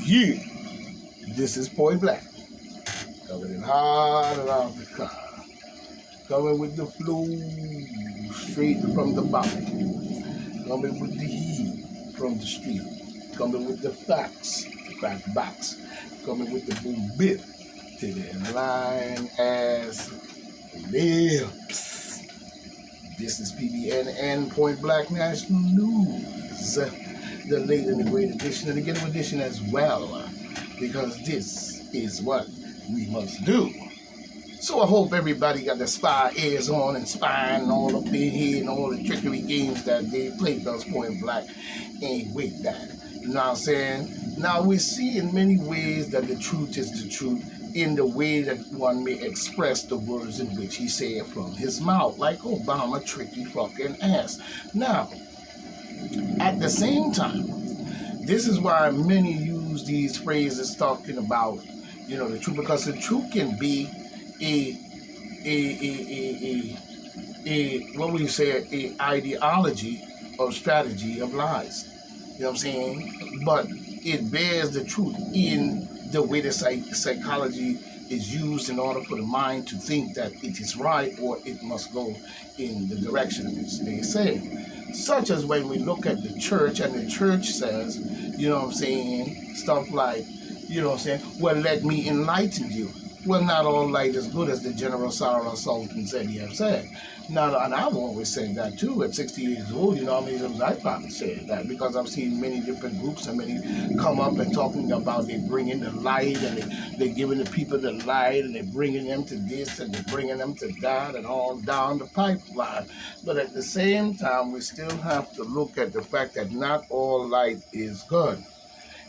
Yeah, this is Point Black. Coming in hard around the car. Coming with the flow straight from the bottom. Coming with the heat from the street. Coming with the facts, the crack box. Coming with the boom bip to the line as lips. This is PBNN Point Black National News. The late and the great edition and the ghetto edition as well. Because this is what we must do. So I hope everybody got their spy ears on and spying all up their head and all the trickery games that they play, because Point Black ain't with that. You know what I'm saying? Now we see in many ways that the truth is the truth in the way that one may express the words in which he said from his mouth, like Obama tricky fucking ass. Now, at the same time, this is why many use these phrases talking about, the truth, because the truth can be what would you say, a ideology or strategy of lies. You know what I'm saying? But it bears the truth in the way the psychology is used in order for the mind to think that it is right or it must go in the direction in which they say. Such as when we look at the church and the church says, stuff like, well, let me enlighten you. Well, not all light is good, as the General Sarah Sultan said he have said. Now, and I've always said that too. At 60 years old, how many times I probably said that, because I've seen many different groups and many come up and talking about they bringing the light and they're giving the people the light and they're bringing them to this and they're bringing them to that and all down the pipeline. But at the same time, we still have to look at the fact that not all light is good.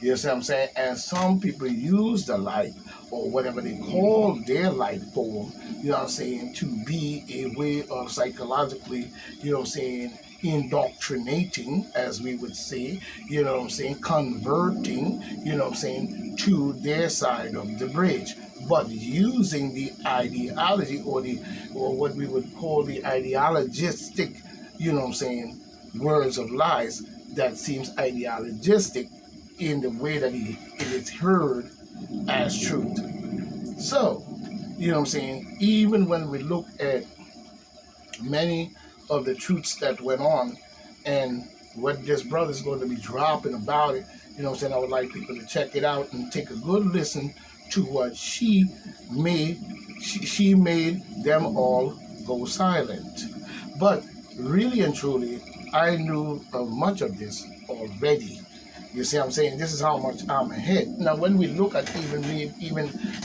You see what I'm saying? And some people use the light, or whatever they call their light form, to be a way of psychologically, indoctrinating, as we would say, converting, to their side of the bridge. But using the ideology or what we would call the ideologistic, words of lies that seems ideologistic in the way that it is heard as truth. So, even when we look at many of the truths that went on and what this brother's going to be dropping about it, I would like people to check it out and take a good listen to what she made them all go silent. But really and truly, I knew of much of this already. You see what I'm saying? This is how much I'm ahead. Now, when we look at even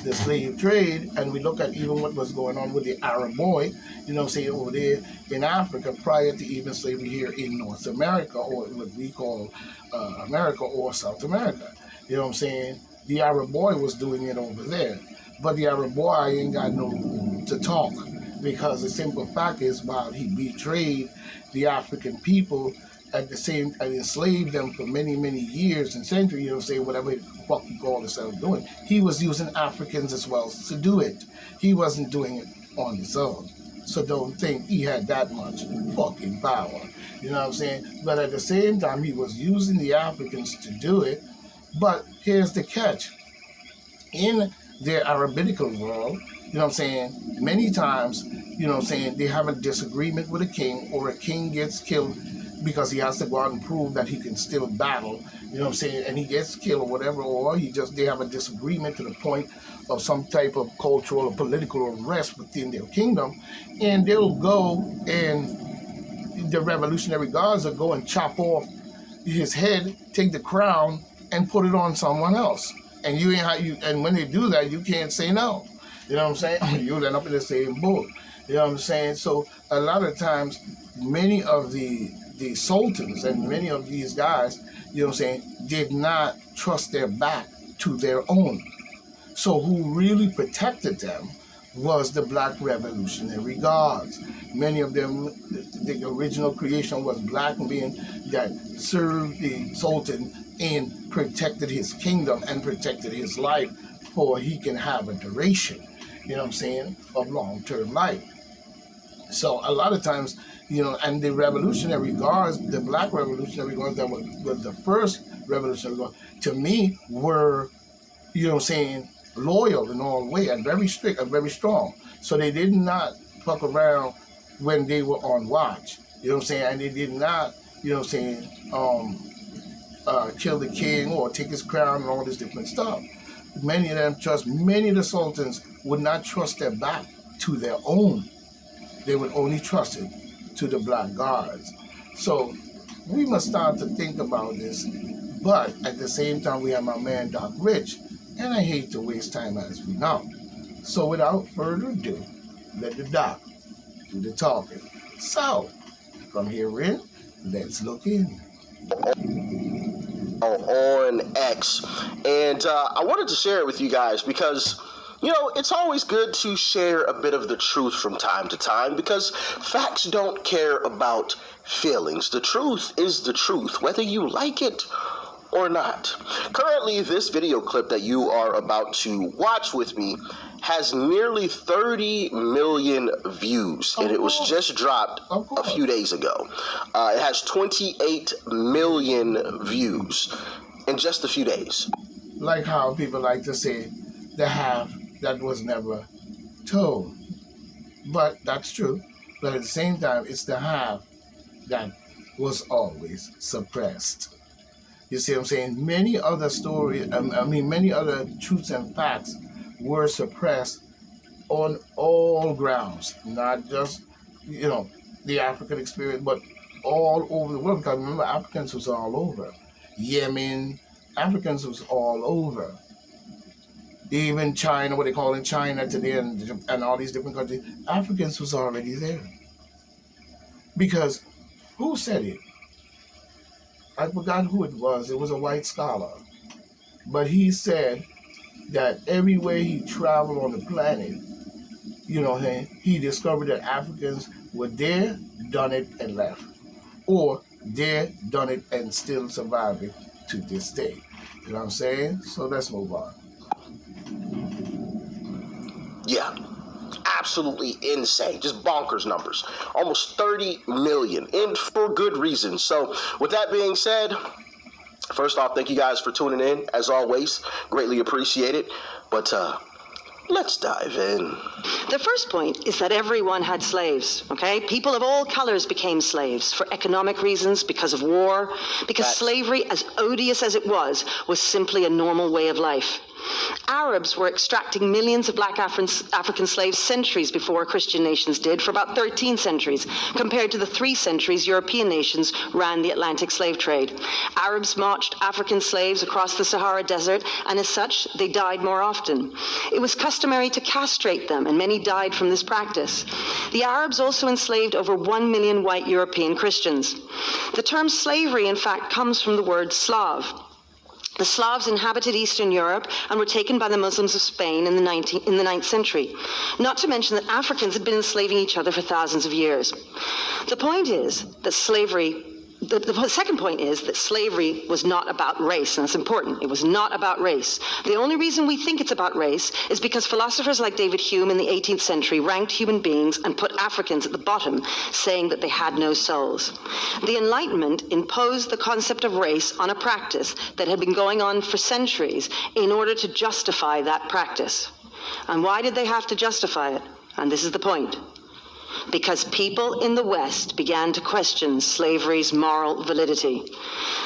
the slave trade, and we look at even what was going on with the Arab boy, over there in Africa prior to even slavery here in North America, or what we call America or South America. The Arab boy was doing it over there. But the Arab boy ain't got no room to talk, because the simple fact is, while he betrayed the African people, at the same and enslaved them for many, many years and centuries, whatever the fuck he called himself doing, he was using Africans as well to do it. He wasn't doing it on his own. So don't think he had that much fucking power. You know what I'm saying? But at the same time, he was using the Africans to do it. But here's the catch. In their Arabical world, many times, they have a disagreement with a king, or a king gets killed because he has to go out and prove that he can still battle, and he gets killed or whatever, or they have a disagreement to the point of some type of cultural or political unrest within their kingdom, and they'll go and the Revolutionary Guards will go and chop off his head, take the crown, and put it on someone else. And and when they do that, you can't say no. You know what I'm saying? You'll end up in the same boat. You know what I'm saying? So a lot of times, many of the sultans and many of these guys, did not trust their back to their own. So who really protected them was the Black Revolutionary Guards. Many of them, the original creation was black men that served the sultan and protected his kingdom and protected his life, for he can have a duration, of long-term life. So a lot of times, And the Revolutionary Guards, the Black Revolutionary Guards that was the first Revolutionary Guards, to me were, loyal in all way and very strict and very strong. So they did not fuck around when they were on watch. And they did not, kill the king or take his crown and all this different stuff. Many of the sultans would not trust their back to their own. They would only trust it to the Black Guards. So we must start to think about this. But at the same time, we have my man Doc Rich, and I hate to waste time, as we know. So without further ado, let the Doc do the talking. So from here in, let's look in. On X, and I wanted to share it with you guys because it's always good to share a bit of the truth from time to time, because facts don't care about feelings. The truth is the truth, whether you like it or not. Currently, this video clip that you are about to watch with me has nearly 30 million views, and it was just dropped a few days ago. It has 28 million views in just a few days. Like how people like to say, the half that was never told. But that's true. But at the same time, it's the half that was always suppressed. You see what I'm saying? Many other stories, many other truths and facts were suppressed on all grounds, not just, the African experience, but all over the world. Because remember, Africans was all over. Yemen, Africans was all over. Even China, what they call in China today, and all these different countries, Africans was already there. Because who said it? I forgot who it was. It was a white scholar. But he said that everywhere he traveled on the planet, he discovered that Africans were there, done it, and left. Or there, done it, and still surviving to this day. You know what I'm saying? So let's move on. Yeah. Absolutely insane, just bonkers numbers. Almost 30 million, and for good reason. So with that being said, first off, thank you guys for tuning in. As always, greatly appreciate it. But let's dive in. The first point is that everyone had slaves, okay? People of all colors became slaves for economic reasons, because of war, because slavery, as odious as it was simply a normal way of life. Arabs were extracting millions of black African slaves centuries before Christian nations did, for about 13 centuries, compared to the 3 centuries European nations ran the Atlantic slave trade. Arabs marched African slaves across the Sahara Desert, and as such, they died more often. It was customary to castrate them, and many died from this practice. The Arabs also enslaved over 1 million white European Christians. The term slavery, in fact, comes from the word Slav. The Slavs inhabited Eastern Europe and were taken by the Muslims of Spain in the 9th century. Not to mention that Africans had been enslaving each other for thousands of years. The point is that the second point is that slavery was not about race, and that's important. It was not about race. The only reason we think it's about race is because philosophers like David Hume in the 18th century ranked human beings and put Africans at the bottom, saying that they had no souls. The Enlightenment imposed the concept of race on a practice that had been going on for centuries in order to justify that practice. And why did they have to justify it? And this is the point. Because people in the West began to question slavery's moral validity.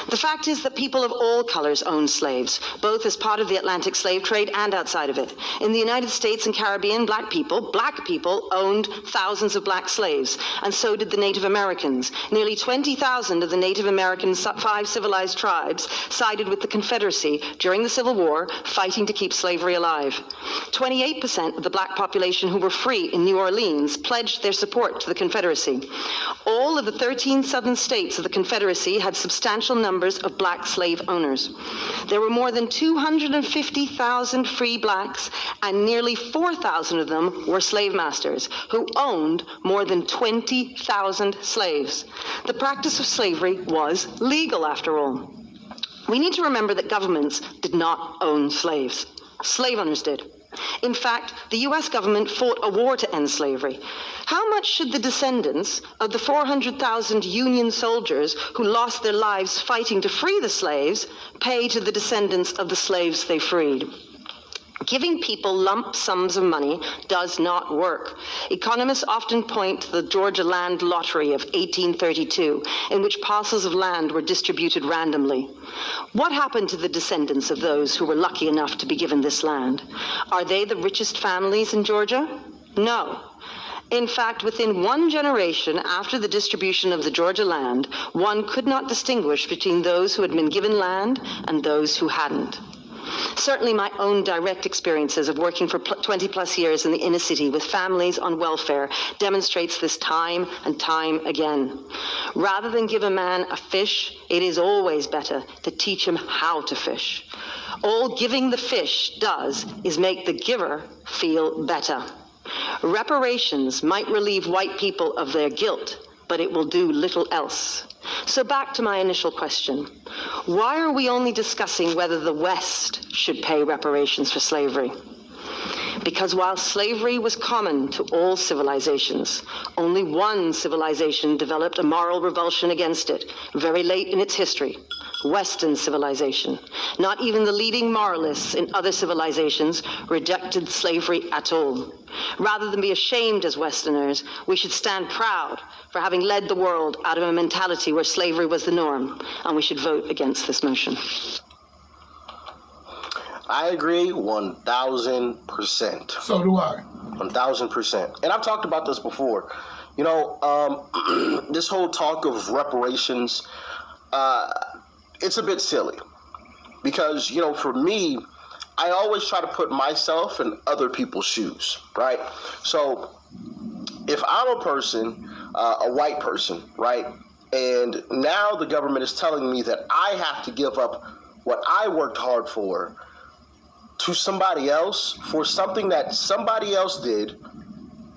The fact is that people of all colors owned slaves, both as part of the Atlantic slave trade and outside of it. In the United States and Caribbean, black people owned thousands of black slaves, and so did the Native Americans. Nearly 20,000 of the Native American 5 civilized tribes sided with the Confederacy during the Civil War, fighting to keep slavery alive. 28% of the black population who were free in New Orleans pledged their support to the Confederacy. All of the 13 southern states of the Confederacy had substantial numbers of black slave owners. There were more than 250,000 free blacks, and nearly 4,000 of them were slave masters, who owned more than 20,000 slaves. The practice of slavery was legal, after all. We need to remember that governments did not own slaves. Slave owners did. In fact, the U.S. government fought a war to end slavery. How much should the descendants of the 400,000 Union soldiers who lost their lives fighting to free the slaves pay to the descendants of the slaves they freed? Giving people lump sums of money does not work. Economists often point to the Georgia Land Lottery of 1832, in which parcels of land were distributed randomly. What happened to the descendants of those who were lucky enough to be given this land? Are they the richest families in Georgia? No. In fact, within one generation after the distribution of the Georgia land, one could not distinguish between those who had been given land and those who hadn't. Certainly my own direct experiences of working for 20 plus years in the inner city with families on welfare demonstrates this time and time again. Rather than give a man a fish, it is always better to teach him how to fish. All giving the fish does is make the giver feel better. Reparations might relieve white people of their guilt, but it will do little else. So back to my initial question. Why are we only discussing whether the West should pay reparations for slavery? Because while slavery was common to all civilizations, only one civilization developed a moral revulsion against it very late in its history: Western civilization. Not even the leading moralists in other civilizations rejected slavery at all. Rather than be ashamed as Westerners, we should stand proud for having led the world out of a mentality where slavery was the norm, and we should vote against this motion. I agree 1,000%. So do I. 1,000%. And I've talked about this before. You know, this whole talk of reparations, it's a bit silly. Because, you know, for me, I always try to put myself in other people's shoes, right? So if I'm a person, a white person, right, and now the government is telling me that I have to give up what I worked hard for to somebody else for something that somebody else did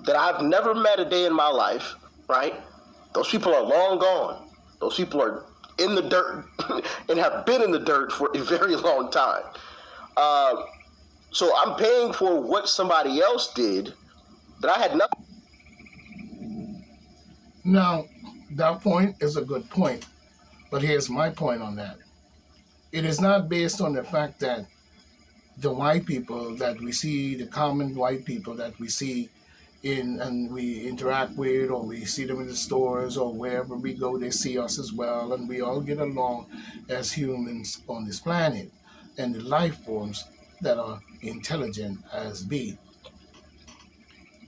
that I've never met a day in my life, right? Those people are long gone. Those people are in the dirt and have been in the dirt for a very long time. So I'm paying for what somebody else did that I had nothing. Now, that point is a good point, but here's my point on that. It is not based on the fact that the white people that we see, the common white people that we see and we interact with, or we see them in the stores or wherever we go, they see us as well, and we all get along as humans on this planet and the life forms that are intelligent as be.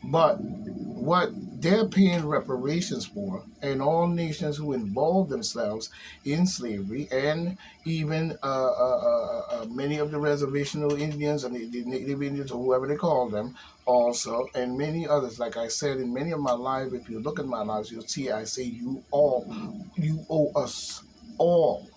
But what they're paying reparations for, and all nations who involve themselves in slavery, and even many of the reservational Indians and the Native Indians, or whoever they call them, also, and many others. Like I said, in many of my lives, if you look at my lives, you'll see I say you owe us all.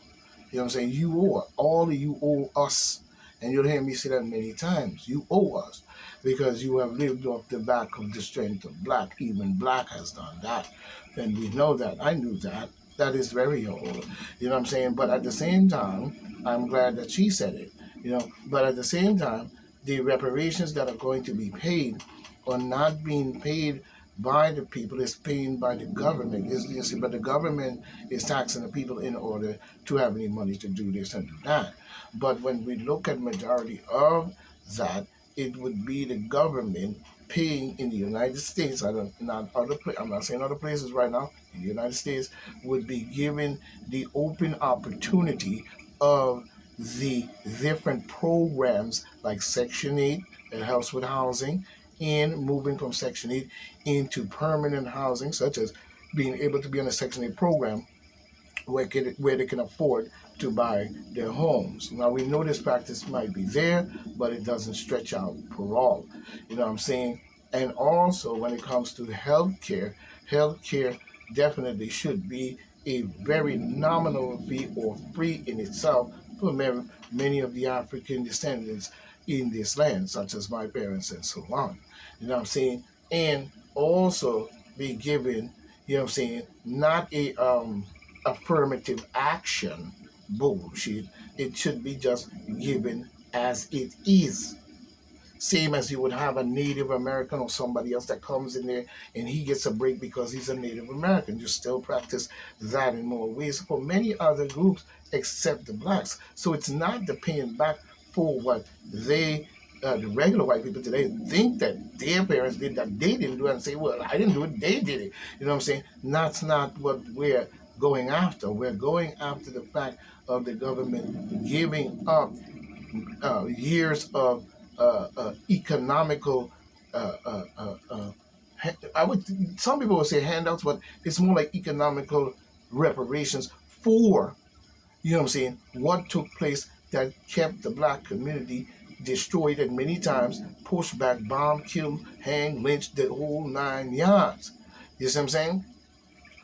You know what I'm saying? You owe all of you owe us. And you'll hear me say that many times. You owe us, because you have lived off the back of the strength of black. Even black has done that. And we know that. I knew that. That is very old. You know what I'm saying? But at the same time, I'm glad that she said it. You know, but at the same time, the reparations that are going to be paid are not being paid by the people. It's paid by the government. You see, but the government is taxing the people in order to have any money to do this and do that. But when we look at majority of that, it would be the government paying in the United States. I'm not saying other places right now. In the United States, would be given the open opportunity of the different programs like Section 8 that helps with housing, and moving from Section 8 into permanent housing, such as being able to be on a Section 8 program where they can afford to buy their homes. Now, we know this practice might be there, but it doesn't stretch out for all. You know what I'm saying? And also, when it comes to healthcare definitely should be a very nominal fee or free in itself for many of the African descendants in this land, such as my parents and so on. You know what I'm saying? And also be given, you know what I'm saying, not a affirmative action bullshit. It should be just given as it is. Same as you would have a Native American or somebody else that comes in there and he gets a break because he's a Native American. You still practice that in more ways for many other groups except the blacks. So it's not the paying back for what the regular white people today think that their parents did that they didn't do it and say, well, I didn't do it, they did it. You know what I'm saying? That's not what we're going after. We're going after the fact of the government giving up years of economical I would some people would say handouts, but it's more like economical reparations for, you know what I'm saying, what took place that kept the black community destroyed and many times pushed back, bombed, killed, hanged, lynched, the whole 9 yards. You see what I'm saying?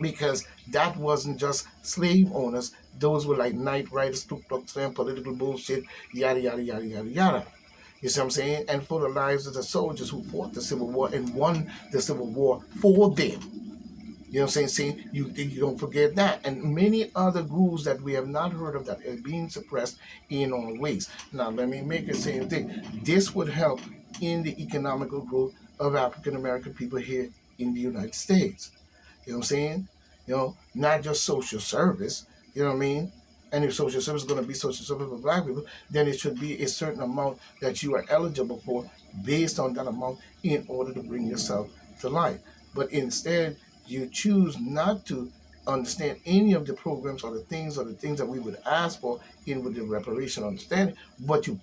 Because that wasn't just slave owners; those were like night riders, Ku Klux Klan, political bullshit, yada yada yada yada yada. You see what I'm saying? And for the lives of the soldiers who fought the Civil War and won the Civil War for them. You know what I'm saying? See, you don't forget that. And many other groups that we have not heard of that are being suppressed in all ways. Now, let me make the same thing. This would help in the economical growth of African American people here in the United States. You know what I'm saying? You know, not just social service. You know what I mean? And if social service is going to be social service for black people, then it should be a certain amount that you are eligible for based on that amount in order to bring yourself to life. But instead, you choose not to understand any of the programs or the things that we would ask for in with the reparation understanding, but you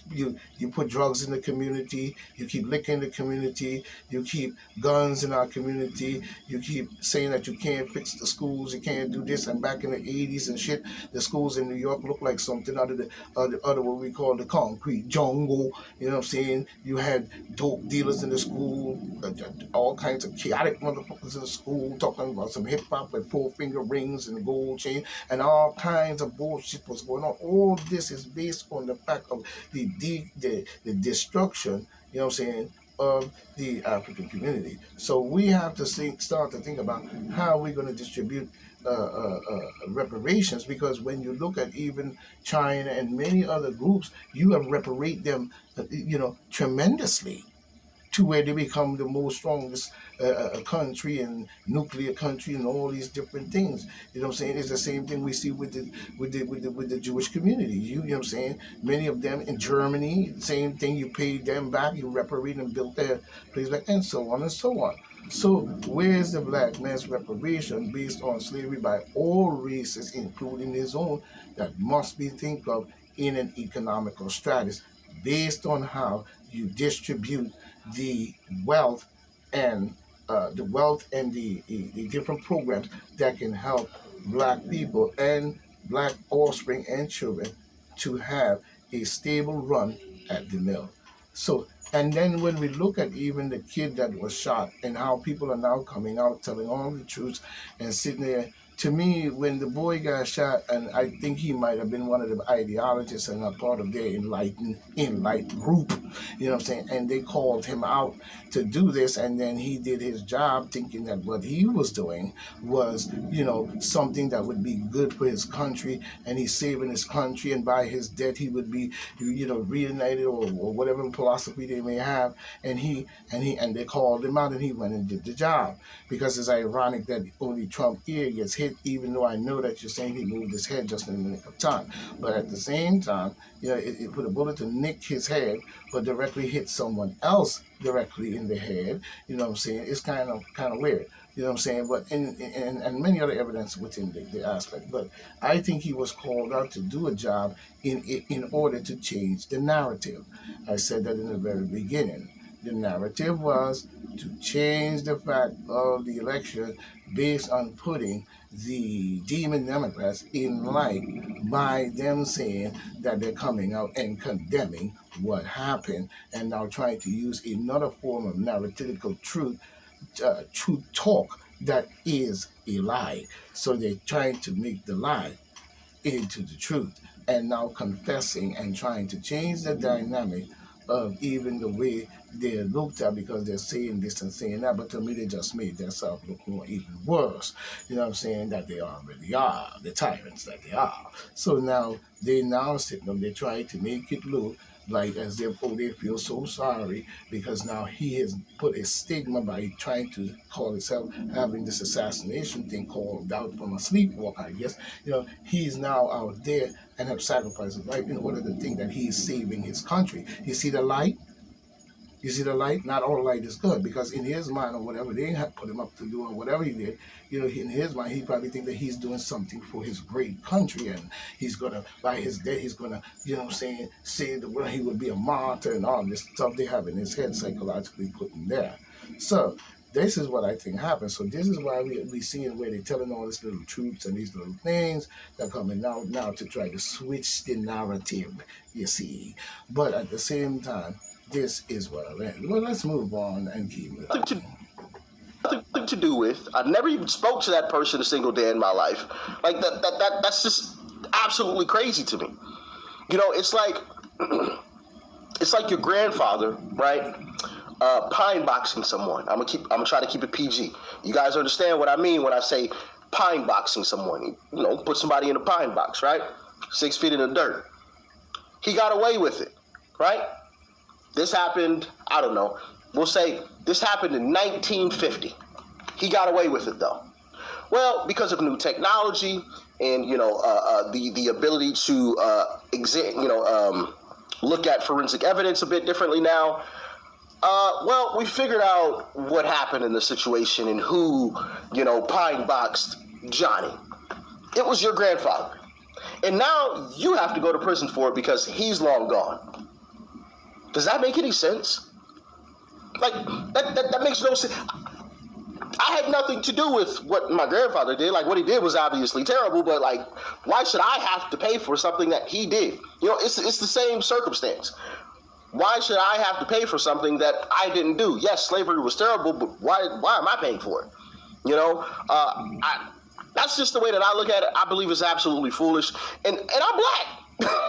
put drugs in the community, you keep liquor in the community, you keep guns in our community, you keep saying that you can't fix the schools, you can't do this. And back in the 80s and shit, the schools in New York looked like something out of the other what we call the concrete jungle. You know what I'm saying? You had dope dealers in the school, all kinds of chaotic motherfuckers in the school talking about some hip hop with 4-finger rings and gold chain and all kinds of bullshit was going on. All this is based on the fact of the destruction, you know what I'm saying, of the African community. So we have to start to think about how we're going to distribute reparations, because when you look at even China and many other groups, you have reparate them, tremendously, to where they become the most strongest country and nuclear country and all these different things. You know what I'm saying? It's the same thing we see with the Jewish community. You know what I'm saying? Many of them in Germany, same thing. You paid them back, you reparate and built their place back, and so on and so on. So where's the black man's reparation based on slavery by all races, including his own, that must be think of in an economical strategy based on how you distribute the wealth and the different programs that can help black people and black offspring and children to have a stable run at the mill. So, and then when we look at even the kid that was shot and how people are now coming out telling all the truths and sitting there, to me, when the boy got shot, and I think he might have been one of the ideologists and a part of their enlightened group, you know what I'm saying? And they called him out to do this, and then he did his job thinking that what he was doing was, something that would be good for his country, and he's saving his country, and by his death he would be, reunited or whatever philosophy they may have, and they called him out, and he went and did the job. Because it's ironic that only Trump ear gets hit, even though I know that you're saying he moved his head just in the nick of time. But at the same time, it put a bullet to nick his head, but directly hit someone else directly in the head. You know what I'm saying? It's kind of weird. You know what I'm saying? But and many other evidence within the aspect. But I think he was called out to do a job in order to change the narrative. I said that in the very beginning. The narrative was to change the fact of the election based on putting the demon Democrats in light by them saying that they're coming out and condemning what happened and now trying to use another form of narratical truth talk that is a lie. So they're trying to make the lie into the truth and now confessing and trying to change the dynamic of even the way they're looked at because they're saying this and saying that, but to me they just made themselves look more even worse. You know what I'm saying? That they already are, the tyrants that they are. So now they now sitting up, they try to make it look like as if, oh, they feel so sorry because now he has put a stigma by trying to call himself having this assassination thing called out from a sleepwalk, I guess. You know, he's now out there and have sacrificed his life in order to think that he's saving his country. You see the light? You see the light? Not all light is good because in his mind or whatever they had put him up to do or whatever he did, you know, in his mind he probably think that he's doing something for his great country and he's gonna by his death he's gonna, you know what I'm saying, say the world he would be a martyr and all this stuff they have in his head psychologically put in there. So this is what I think happens. So this is why we seeing where they're telling all these little troops and these little things that are coming out now to try to switch the narrative, you see. But at the same time, this is what I read. Well, let's move on and keep it. Nothing to do with. I never even spoke to that person a single day in my life. Like that's just absolutely crazy to me. You know, it's like your grandfather, right? Pine boxing someone. I'm gonna try to keep it PG. You guys understand what I mean when I say pine boxing someone? You know, put somebody in a pine box, right? 6 feet in the dirt. He got away with it, right? This happened, I don't know, we'll say this happened in 1950. He got away with it though. Well, because of new technology and, you know, the ability to look at forensic evidence a bit differently now, well, we figured out what happened in the situation and who, you know, pine boxed Johnny. It was your grandfather. And now you have to go to prison for it because he's long gone. Does that make any sense? Like, that makes no sense. I had nothing to do with what my grandfather did. Like, what he did was obviously terrible, but, like, why should I have to pay for something that he did? You know, it's the same circumstance. Why should I have to pay for something that I didn't do? Yes, slavery was terrible, but why am I paying for it? You know, that's just the way that I look at it. I believe it's absolutely foolish. And I'm black.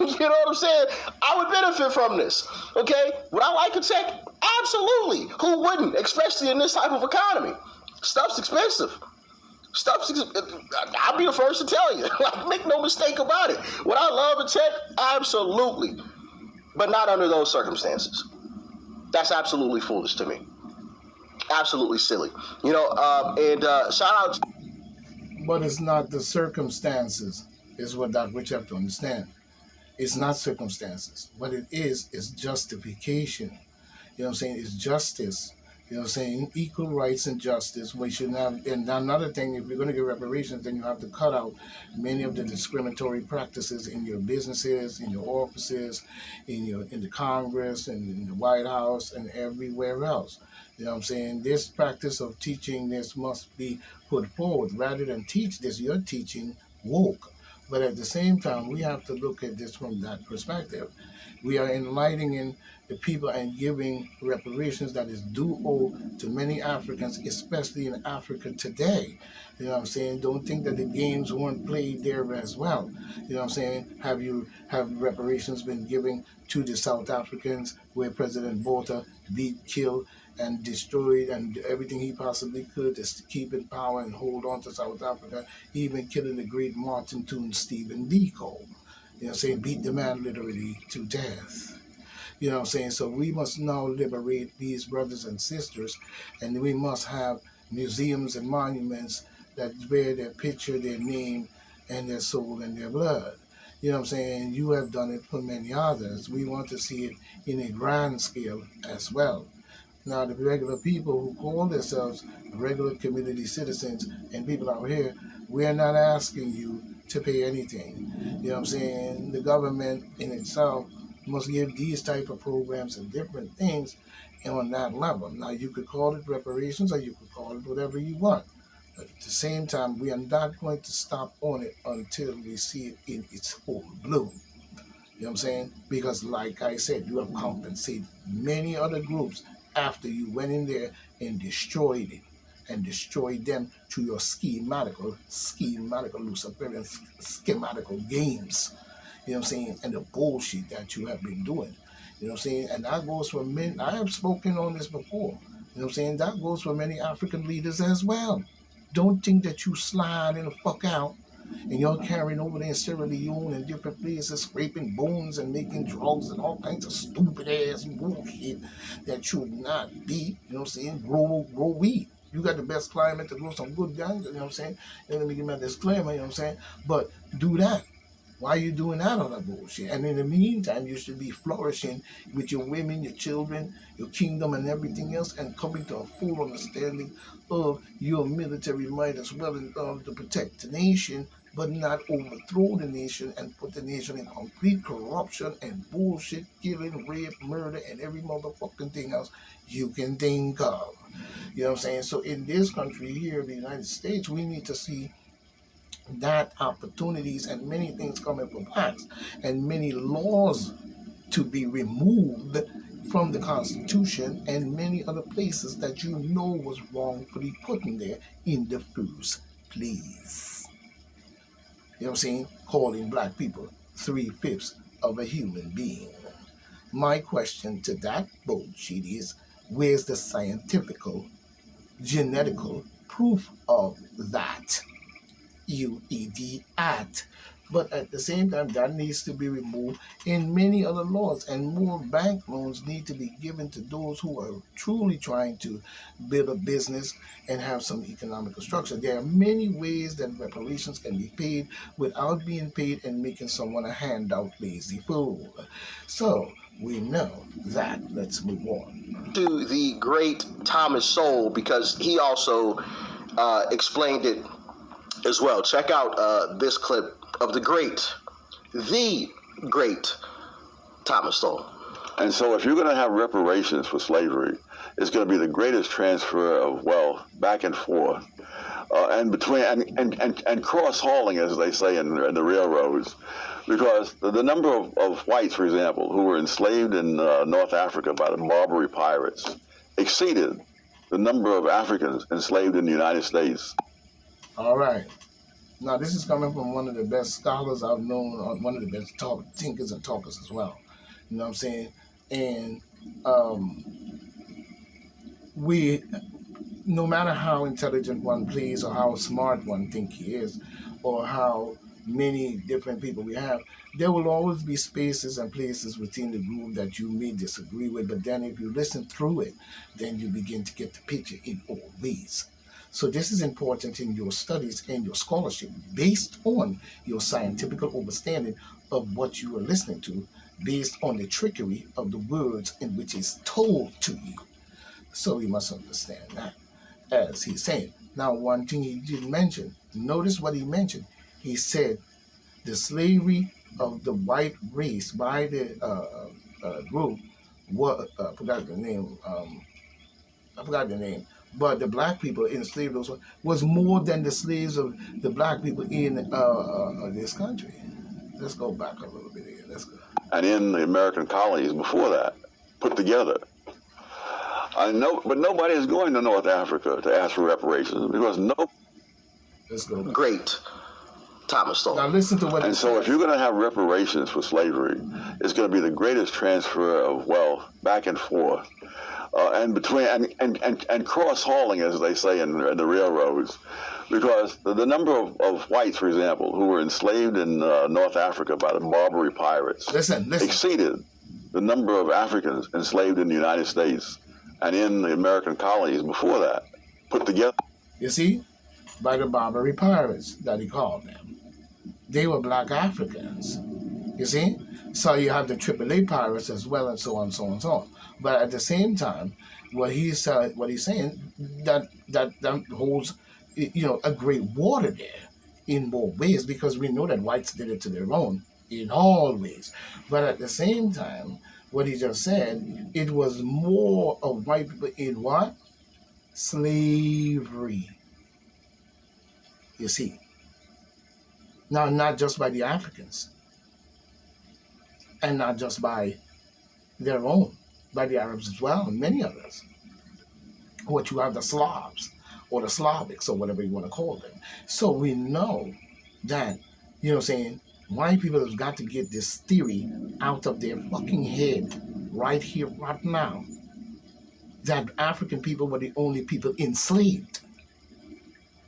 You know what I'm saying? I would benefit from this. Okay? Would I like a check? Absolutely. Who wouldn't? Especially in this type of economy. Stuff's expensive. I'll be the first to tell you. Like, make no mistake about it. Would I love a check? Absolutely. But not under those circumstances. That's absolutely foolish to me. Absolutely silly. You know, shout out. But it's not the circumstances, is what that which you have to understand. It's not circumstances. What it is justification. You know what I'm saying? It's justice. You know what I'm saying? Equal rights and justice. We should have, and another thing, if you're going to give reparations, then you have to cut out many of the discriminatory practices in your businesses, in your offices, in the Congress, and in the White House, and everywhere else. You know what I'm saying? This practice of teaching this must be put forward. Rather than teach this, you're teaching woke. But at the same time, we have to look at this from that perspective. We are enlightening the people and giving reparations that is due owe to many Africans, especially in Africa today. You know what I'm saying? Don't think that the games weren't played there as well. You know what I'm saying? Have reparations been given to the South Africans where President Botha beat, killed, and destroyed and everything he possibly could to keep in power and hold on to South Africa, even killing the great Martin Toon Stephen Biko. You know what I'm saying? Beat the man literally to death. You know what I'm saying? So we must now liberate these brothers and sisters, and we must have museums and monuments that bear their picture, their name, and their soul and their blood. You know what I'm saying? You have done it for many others. We want to see it in a grand scale as well. Now, the regular people who call themselves regular community citizens and people out here, we're not asking you to pay anything. You know what I'm saying? The government in itself must give these type of programs and different things on that level. Now, you could call it reparations or you could call it whatever you want. But at the same time, we are not going to stop on it until we see it in its full bloom. You know what I'm saying? Because like I said, you have compensated many other groups after you went in there and destroyed it and destroyed them to your schematical Luciferian schematical games. You know what I'm saying? And the bullshit that you have been doing. You know You know what I'm saying? And that goes for men. I have spoken on this before. You know what I'm saying? That goes for many African leaders as well. Don't think that you sliding the fuck out and you're carrying over there in Sierra Leone and different places, scraping bones and making drugs and all kinds of stupid ass bullshit that should not be. You know what I'm saying? Grow weed. You got the best climate to grow some good guns. You know what I'm saying? And let me give my disclaimer. You know what I'm saying? But do that. Why are you doing that other bullshit? And in the meantime, you should be flourishing with your women, your children, your kingdom, and everything else, and coming to a full understanding of your military might as well to protect the nation, but not overthrow the nation and put the nation in complete corruption and bullshit, killing, rape, murder, and every motherfucking thing else you can think of. You know what I'm saying? So in this country here, the United States, we need to see that opportunities and many things coming from us and many laws to be removed from the Constitution and many other places that you know was wrongfully put in there in the first place. You know what I'm saying? Calling black people 3/5 of a human being. My question to that bullshit is, where's the scientifical, genetical proof of that? You idiot. But at the same time, that needs to be removed in many other laws, and more bank loans need to be given to those who are truly trying to build a business and have some economical structure. There are many ways that reparations can be paid without being paid and making someone a handout lazy fool. So we know that. Let's move on to the great Thomas Sowell, because he also explained it as well. Check out this clip of the great Thomas Sowell. And so if you're going to have reparations for slavery, it's going to be the greatest transfer of wealth back and forth and between and cross-hauling, as they say in the railroads, because the number of whites, for example, who were enslaved in North Africa by the Barbary pirates exceeded the number of Africans enslaved in the United States. All right. Now, this is coming from one of the best scholars I've known, one of the best thinkers and talkers as well. You know what I'm saying? And we, no matter how intelligent one plays or how smart one think he is, or how many different people we have, there will always be spaces and places within the group that you may disagree with. But then if you listen through it, then you begin to get the picture in all ways. So this is important in your studies and your scholarship based on your scientific understanding of what you are listening to, based on the trickery of the words in which is told to you. So you must understand that, as he's saying. Now, one thing he did mention, notice what he mentioned. He said the slavery of the white race by the group, I forgot the name, but the black people enslaved those was more than the slaves of the black people in this country. Let's go back a little bit here. Let's go. And in the American colonies before that, put together. But nobody is going to North Africa to ask for reparations because Let's go back. Great Thomas Sowell. Now listen to what. And so if you're going to have reparations for slavery, it's going to be the greatest transfer of wealth back and forth. And between and cross-hauling, as they say in the railroads, because the number of whites, for example, who were enslaved in North Africa by the Barbary pirates exceeded the number of Africans enslaved in the United States and in the American colonies before that, put together. You see, by the Barbary pirates that he called them. They were black Africans. You see? So you have the AAA pirates as well, and so on, so on, so on. But at the same time, what he's saying that holds, a great water there in more ways, because we know that whites did it to their own in all ways. But at the same time, what he just said, it was more of white people in what? Slavery. You see. Now, not just by the Africans, and not just by their own, by the Arabs as well, and many others. What you have, the Slavs, or the Slavics, or whatever you want to call them. So we know that, white people have got to get this theory out of their fucking head right here, right now, that African people were the only people enslaved.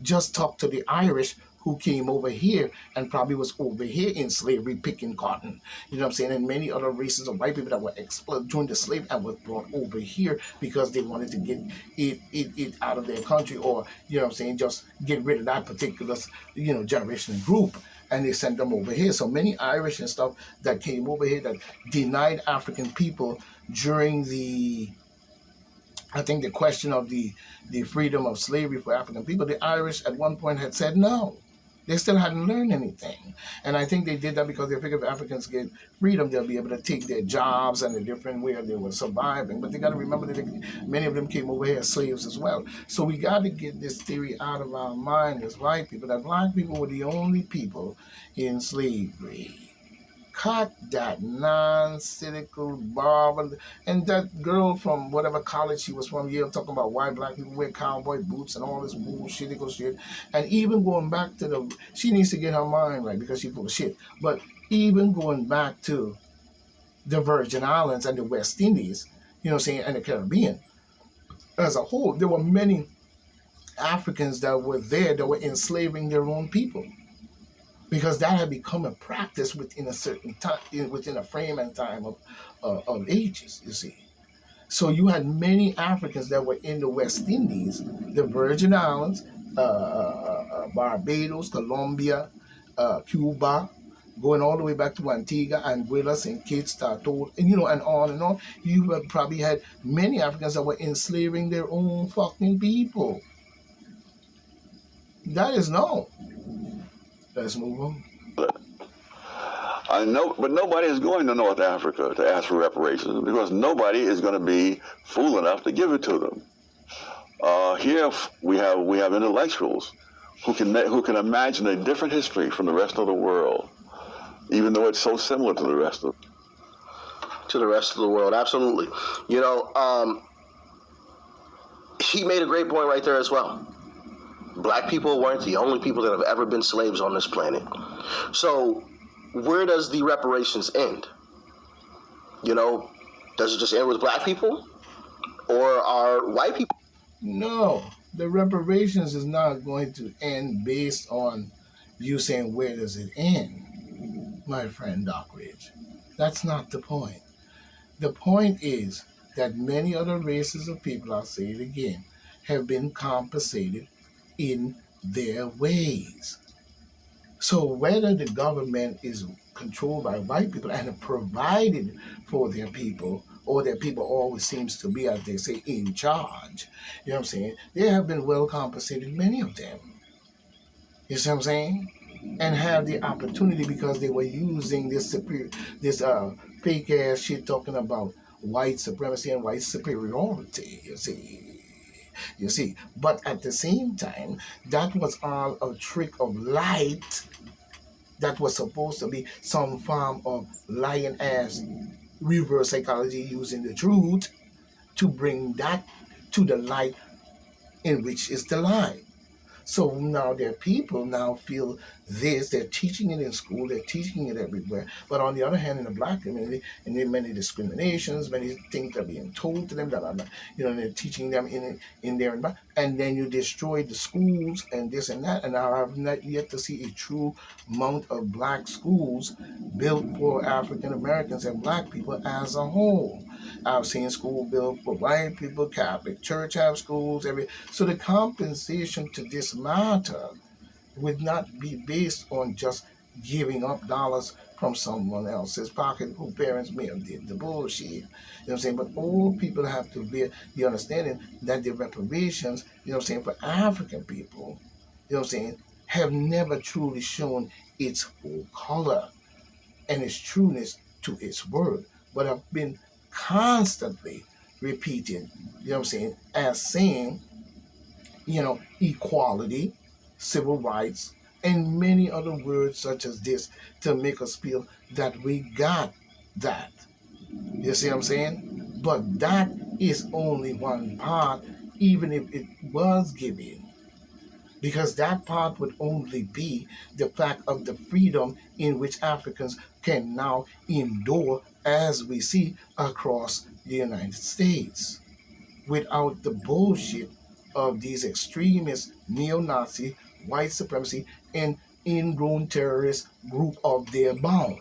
Just talk to the Irish who came over here and probably was over here in slavery picking cotton. You know what I'm saying? And many other races of white people that were exploited during the slave and were brought over here because they wanted to get it out of their country, or, you know what I'm saying, just get rid of that particular, generation group. And they sent them over here. So many Irish and stuff that came over here that denied African people during I think the question of the freedom of slavery for African people, the Irish at one point had said no. They still hadn't learned anything. And I think they did that because they figured if Africans get freedom, they'll be able to take their jobs and the different way they were surviving. But they got to remember that many of them came over here as slaves as well. So we got to get this theory out of our mind as white people, that black people were the only people in slavery. Cut that nonsensical barber. And that girl from whatever college she was from, Yale, talking about why black people wear cowboy boots and all this bullshittical shit. And even going back to she needs to get her mind right because she's full of shit. But even going back to the Virgin Islands and the West Indies, you know what I'm saying, and the Caribbean as a whole, there were many Africans that were there that were enslaving their own people, because that had become a practice within a certain time, within a frame and time of ages, you see. So you had many Africans that were in the West Indies, the Virgin Islands, Barbados, Colombia, Cuba, going all the way back to Antigua, Anguilla, St. Kitts, Tortola, and and on and on. You probably had many Africans that were enslaving their own fucking people. That is known. Let's move on. I know, but nobody is going to North Africa to ask for reparations because nobody is going to be fool enough to give it to them. Here we have intellectuals who can imagine a different history from the rest of the world, even though it's so similar to the rest of the world. Absolutely. He made a great point right there as well. Black people weren't the only people that have ever been slaves on this planet. So where does the reparations end? Does it just end with black people? Or are white people? No, the reparations is not going to end based on you saying where does it end, my friend Doc Ridge. That's not the point. The point is that many other races of people, I'll say it again, have been compensated in their ways. So whether the government is controlled by white people and provided for their people, or their people always seems to be, as they say, in charge, you know what I'm saying, they have been well compensated, many of them. You see what I'm saying? And have the opportunity because they were using this fake ass shit talking about white supremacy and white superiority, you see. But at the same time, that was all a trick of light that was supposed to be some form of lying ass reverse psychology using the truth to bring that to the light in which is the lie. So now their people now feel this, they're teaching it in school, they're teaching it everywhere. But on the other hand, in the black community, and there are many discriminations, many things are being told to them that are not, they're teaching them in their environment. And then you destroy the schools and this and that. And I have not yet to see a true amount of black schools built for African Americans and black people as a whole. I've seen school built for white people, Catholic Church have schools, so the compensation to this matter would not be based on just giving up dollars from someone else's pocket whose parents may have did the bullshit. You know what I'm saying? But all people have to be the understanding that the reparations, for African people, have never truly shown its full color and its trueness to its word, but have been constantly repeated, as saying, equality, civil rights, and many other words such as this to make us feel that we got that. You see what I'm saying? But that is only one part, even if it was given. Because that part would only be the fact of the freedom in which Africans can now endure as we see across the United States, without the bullshit of these extremist neo-Nazi, white supremacy, and ingrown terrorist group of their bound.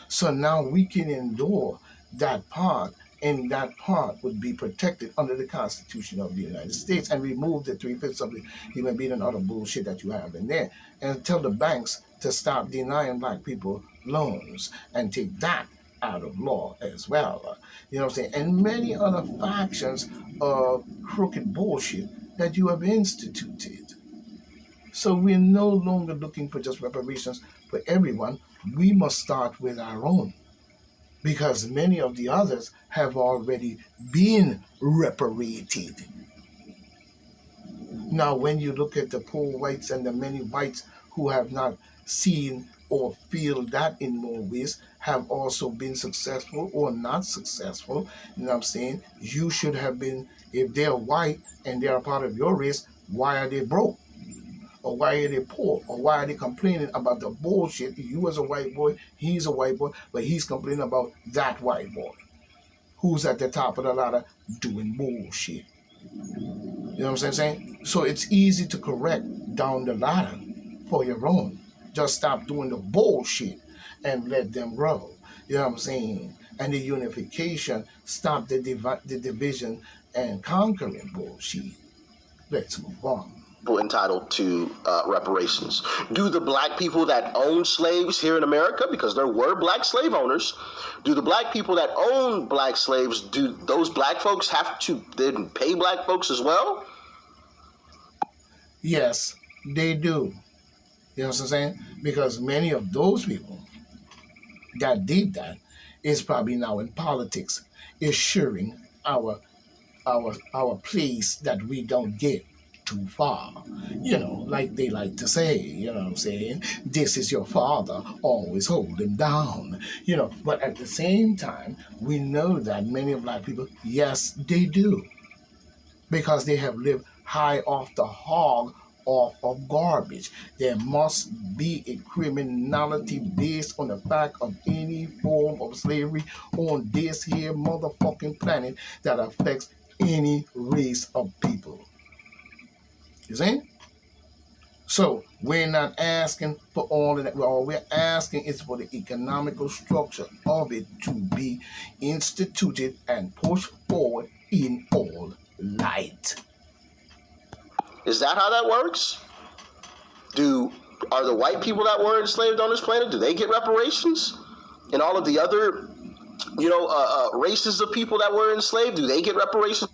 So now we can endure that part, and that part would be protected under the Constitution of the United States, and remove the 3/5 of the human being and other bullshit that you have in there, and tell the banks to stop denying black people loans and take that out of law as well. You know what I'm saying? And many other factions of crooked bullshit that you have instituted. So we're no longer looking for just reparations for everyone. We must start with our own, because many of the others have already been reparated. Now, when you look at the poor whites and the many whites who have not seen or feel that in more ways have also been successful or not successful, you know what I'm saying? You should have been, if they're white and they're a part of your race, why are they broke? Or why are they poor? Or why are they complaining about the bullshit? You as a white boy, he's a white boy, but he's complaining about that white boy who's at the top of the ladder doing bullshit. You know what I'm saying? So it's easy to correct down the ladder for your own. Just stop doing the bullshit and let them grow. You know what I'm saying? And the unification, stop the division and conquering bullshit. Let's move on. Entitled to reparations. Do the black people that own slaves here in America, because there were black slave owners, do the black people that own black slaves, do those black folks have to then pay black folks as well? Yes, they do. You know what I'm saying? Because many of those people that did that is probably now in politics, assuring our place that we don't get too far. You know, like they like to say, you know what I'm saying? This is your father, always hold him down. You know, but at the same time, we know that many black people, yes, they do. Because they have lived high off the hog, off of garbage. There must be a criminality based on the fact of any form of slavery on this here motherfucking planet that affects any race of people. You see? So we're not asking for all of that. All we're asking is for the economical structure of it to be instituted and pushed forward in all light. Is that how that works? Are the white people that were enslaved on this planet, do they get reparations? And all of the other, races of people that were enslaved, do they get reparations?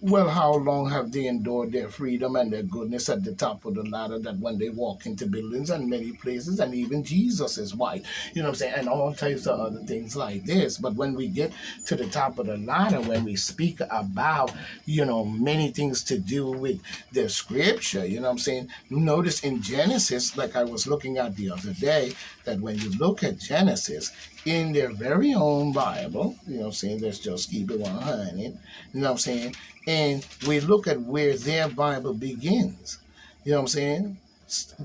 Well, how long have they endured their freedom and their goodness at the top of the ladder, that when they walk into buildings and many places, and even Jesus is white, you know what I'm saying, and all types of other things like this. But when we get to the top of the ladder, when we speak about, many things to do with the scripture, you know what I'm saying, notice in Genesis, like I was looking at the other day, that when you look at Genesis, in their very own Bible, you know what I'm saying, let's just keep it 100, you know what I'm saying, and we look at where their Bible begins, you know what I'm saying,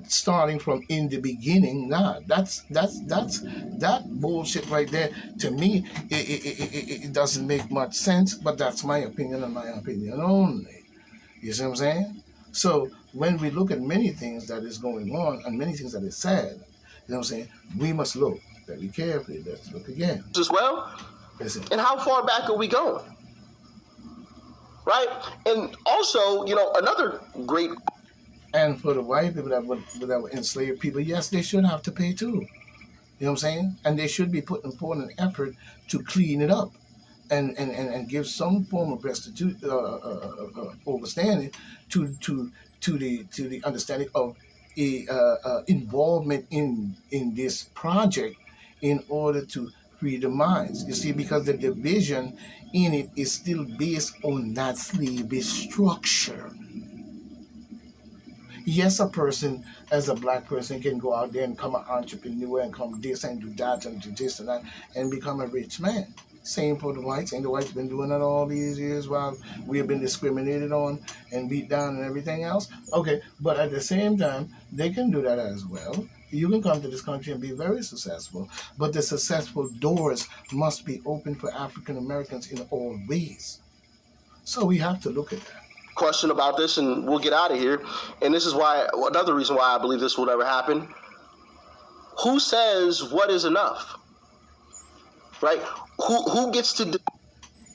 starting from in the beginning. Nah, that's that bullshit right there. To me, it doesn't make much sense, but that's my opinion and my opinion only. You see what I'm saying? So when we look at many things that is going on and many things that is said, you know what I'm saying, we must look very carefully. Let's look again. As well? Listen. And how far back are we going? Right? And also, another great... And for the white people that were enslaved people, yes, they should have to pay too. You know what I'm saying? And they should be putting forth an effort to clean it up and give some form of understanding to the understanding of involvement in this project in order to free the minds. You see, because the division in it is still based on that slavish structure. Yes, a person, as a black person, can go out there and become an entrepreneur and come this and do that and do this and that and become a rich man. Same for the whites, and the whites been doing that all these years while we have been discriminated on and beat down and everything else. Okay, but at the same time, they can do that as well. You can come to this country and be very successful, but the successful doors must be open for African Americans in all ways. So we have to look at that. Question about this, and we'll get out of here. And this is why, another reason why I believe this will never happen. Who says what is enough? Right? Who gets to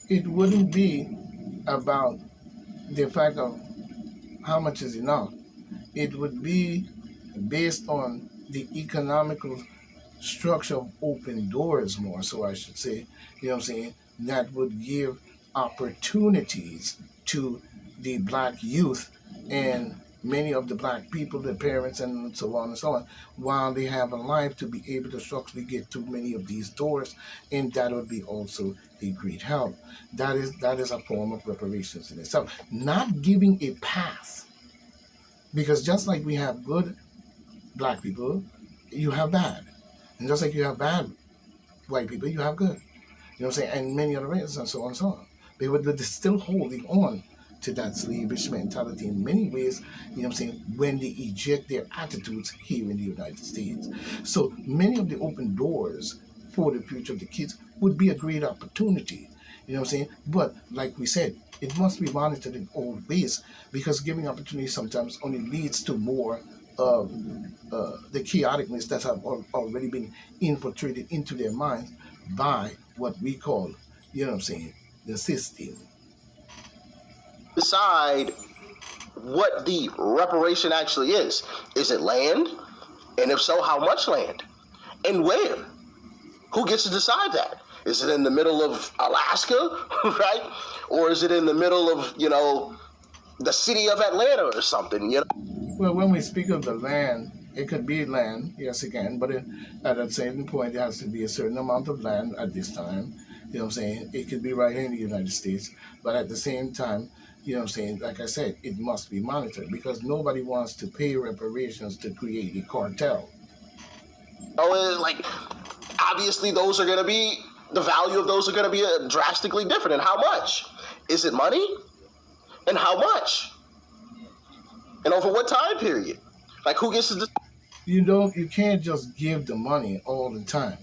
It wouldn't be about the fact of how much is enough. It would be based on the economical structure of open doors more, so I should say, you know what I'm saying, that would give opportunities to the black youth and many of the black people, the parents and so on and so on, while they have a life to be able to structurally get to many of these doors, and that would be also a great help. That is a form of reparations in itself. Not giving a path, because just like we have good black people, you have bad. And just like you have bad white people, you have good. You know what I'm saying? And many other races and so on and so on. They're still holding on to that slavish mentality in many ways, you know what I'm saying, when they eject their attitudes here in the United States. So many of the open doors for the future of the kids would be a great opportunity, you know what I'm saying? But like we said, it must be monitored in all ways, because giving opportunity sometimes only leads to more of the chaoticness that have already been infiltrated into their minds by what we call, you know what I'm saying, the system. decide what the reparation actually is? Is it land? And if so, how much land? And where? Who gets to decide that? Is it in the middle of Alaska, right? Or is it in the middle of, the city of Atlanta or something, Well, when we speak of the land, it could be land, yes, again, but at a certain point, there has to be a certain amount of land at this time. You know what I'm saying? It could be right here in the United States, but at the same time, you know what I'm saying, like I said, it must be monitored, because nobody wants to pay reparations to create a cartel. Obviously those are going to be, the value of those are going to be drastically different. And how much? Is it money? And how much? And over what time period? Like, who gets to You can't just give the money all the time,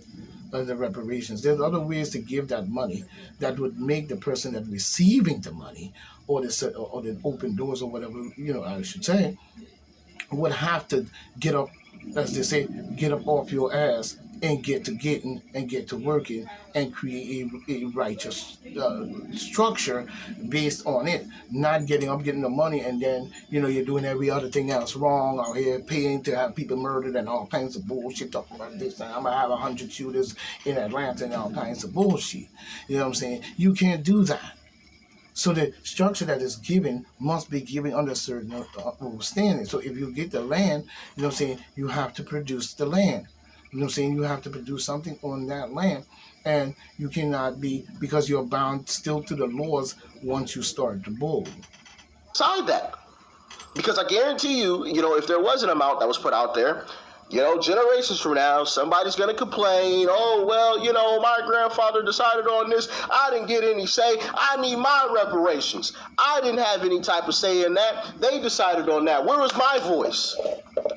the reparations. There's other ways to give that money that would make the person that receiving the money, or the open doors, or whatever, I should say, would have to get up, as they say, get up off your ass and get to getting and get to working and create a righteous structure based on it. Not getting up, getting the money, and then you're doing every other thing else wrong out here, paying to have people murdered and all kinds of bullshit, talking about this. And I'm gonna have 100 shooters in Atlanta and all kinds of bullshit. You know what I'm saying? You can't do that. So the structure that is given must be given under certain standing. So if you get the land, you know what I'm saying, you have to produce the land. You know what I'm saying? You have to produce something on that land. And you cannot be, because you're bound still to the laws once you start to build. decide that? Because I guarantee you, if there was an amount that was put out there, generations from now, somebody's going to complain, oh, well, my grandfather decided on this. I didn't get any say. I need my reparations. I didn't have any type of say in that. They decided on that. Where was my voice?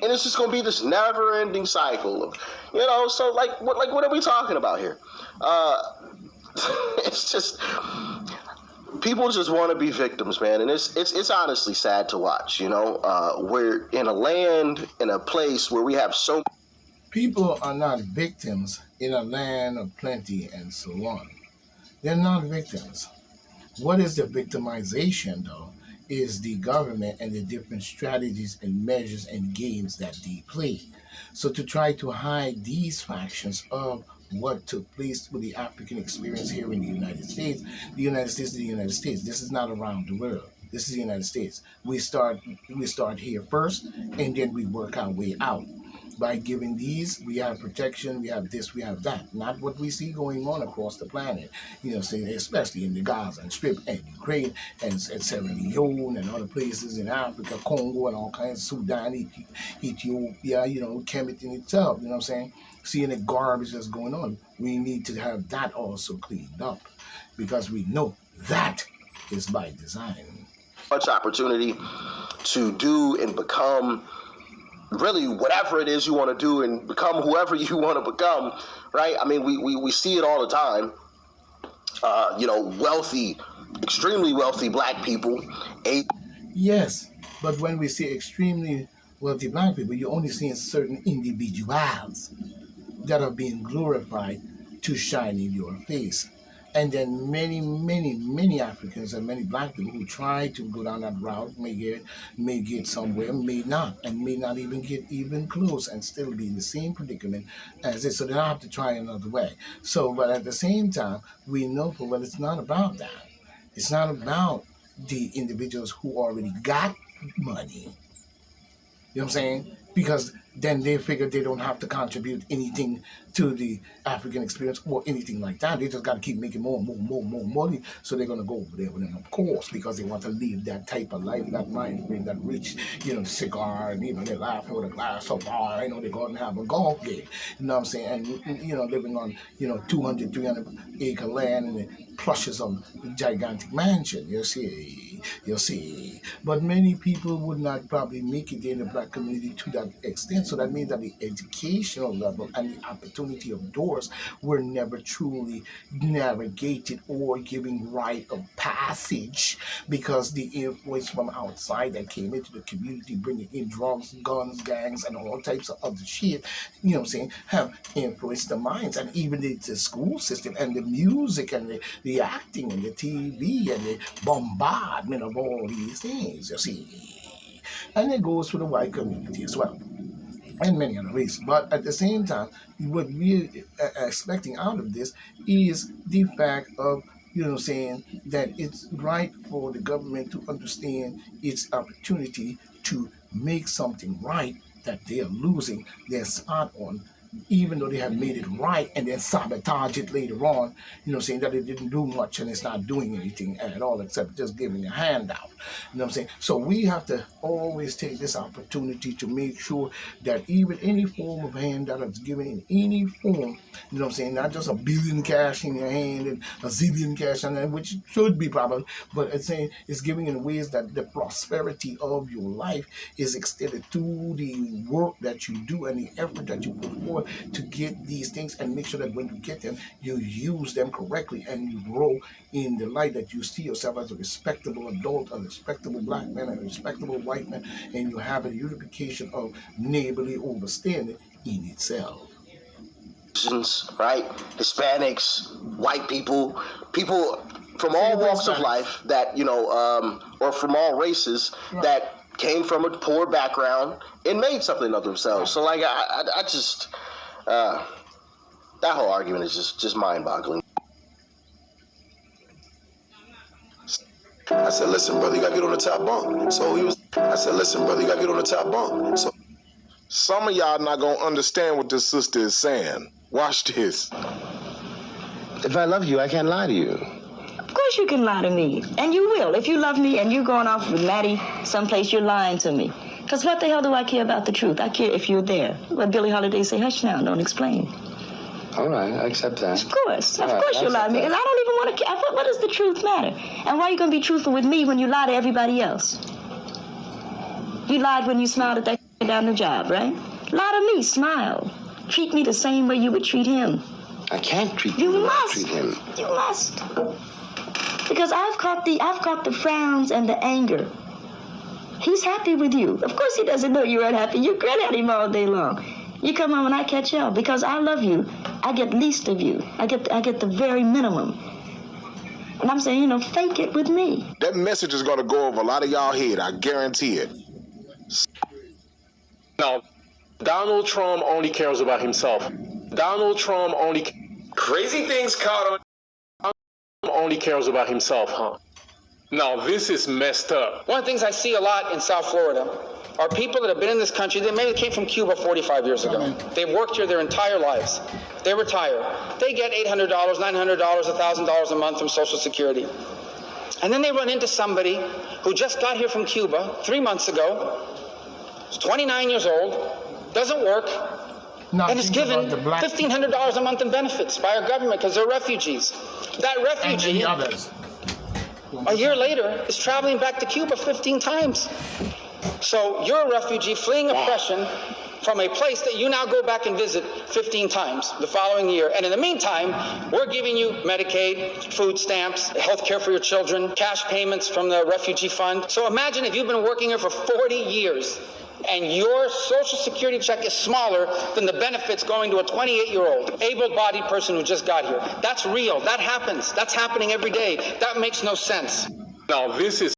And it's just going to be this never-ending cycle of, so what are we talking about here? It's just, people just want to be victims, man, and it's honestly sad to watch. We're in a land, in a place where we have so. People are not victims in a land of plenty and so on. They're not victims. What is the victimization, though, is the government and the different strategies and measures and games that they play. So to try to hide these factions of what took place with the African experience here in the United States. The United States is the United States. This is not around the world. This is the United States. We start here first, and then we work our way out. By giving these, we have protection, we have this, we have that. Not what we see going on across the planet, especially in the Gaza Strip and Ukraine and Sierra Leone and other places in Africa, Congo and all kinds, Sudan, Ethiopia, Kemet in itself, you know what I'm saying? Seeing the garbage that's going on. We need to have that also cleaned up, because we know that is by design. Much opportunity to do and become really whatever it is you want to do and become whoever you want to become, right? I mean, we see it all the time. Wealthy, extremely wealthy black people. Yes, but when we say extremely wealthy black people, you're only seeing certain individuals that are being glorified to shine in your face. And then many, many, many Africans and many black people who try to go down that route may get somewhere, may not, and may not even get even close and still be in the same predicament as this. So they have to try another way. So, but at the same time, we know for well, it's not about that. It's not about the individuals who already got money. You know what I'm saying? Because then they figure they don't have to contribute anything to the African experience or anything like that. They just got to keep making more money. So they're going to go over there with them, of course, because they want to live that type of life, that mind frame, that rich, cigar, and even they're laughing with a glass of wine. They're going to have a golf game. You know what I'm saying? And, living on, 200, 300 acre land and the plushes of a gigantic mansion. You see. But many people would not probably make it in the black community to that extent. So that means that the educational level and the opportunity of doors were never truly navigated or given right of passage, because the influence from outside that came into the community, bringing in drugs, guns, gangs, and all types of other shit, have influenced the minds, and even the school system and the music and the acting and the TV and the bombardment of all these things, you see. And it goes for the white community as well, and many other races. But at the same time, what we're expecting out of this is the fact of, that it's right for the government to understand its opportunity to make something right that they are losing their spot on, even though they have made it right, and then sabotage it later on, saying that it didn't do much and it's not doing anything at all except just giving a handout. You know what I'm saying? So we have to always take this opportunity to make sure that even any form of handout that's given in any form, not just $1 billion cash in your hand and $1 zillion cash in your hand, which should be probably, but it's saying it's giving in ways that the prosperity of your life is extended through the work that you do and the effort that you put forth to get these things, and make sure that when you get them, you use them correctly and you grow in the light that you see yourself as a respectable adult, a respectable black man, a respectable white man, and you have a unification of neighborly understanding in itself. Right? Hispanics, white people from all walks of life that, or from all races, right, that came from a poor background and made something of themselves. So, like, I just, that whole argument is just mind-boggling. I said, listen, brother, you gotta get on the top bunk. I said, listen, brother, you gotta get on the top bunk. So some of y'all not gonna understand what this sister is saying. Watch this. If I love you, I can't lie to you. Of course you can lie to me, and you will. If you love me and you're going off with Maddie someplace, you're lying to me. Because what the hell do I care about the truth? I care if you're there. What Billie Holiday say, hush now, don't explain. All right, I accept that. Of course you'll lie to me. And I don't even want to care. What does the truth matter? And why are you going to be truthful with me when you lie to everybody else? You lied when you smiled at that down the job, right? Lie to me, smile. Treat me the same way you would treat him. I can't treat you. You must. Treat him. You must. Because I've caught the frowns and the anger. He's happy with you. Of course he doesn't know you're unhappy. You grin at him all day long. You come home and I catch hell. Because I love you, I get least of you. I get the very minimum. And I'm saying, fake it with me. That message is going to go over a lot of y'all head. I guarantee it. No, Donald Trump only cares about himself. Donald Trump crazy things caught on. Only cares about himself, huh? No, this is messed up. One of the things I see a lot in South Florida are people that have been in this country. They maybe came from Cuba 45 years ago. They've worked here their entire lives. They retire. They get $800, $900, $1,000 a month from Social Security. And then they run into somebody who just got here from Cuba 3 months ago, is 29 years old, doesn't work, and is given $1,500 a month in benefits by our government because they're refugees. That refugee, a year later, is traveling back to Cuba 15 times. So you're a refugee fleeing oppression from a place that you now go back and visit 15 times the following year. And in the meantime, we're giving you Medicaid, food stamps, health care for your children, cash payments from the refugee fund. So imagine if you've been working here for 40 years and your Social Security check is smaller than the benefits going to a 28-year-old able-bodied person who just got here. That's real. That happens. That's happening every day. That makes no sense. Now, this is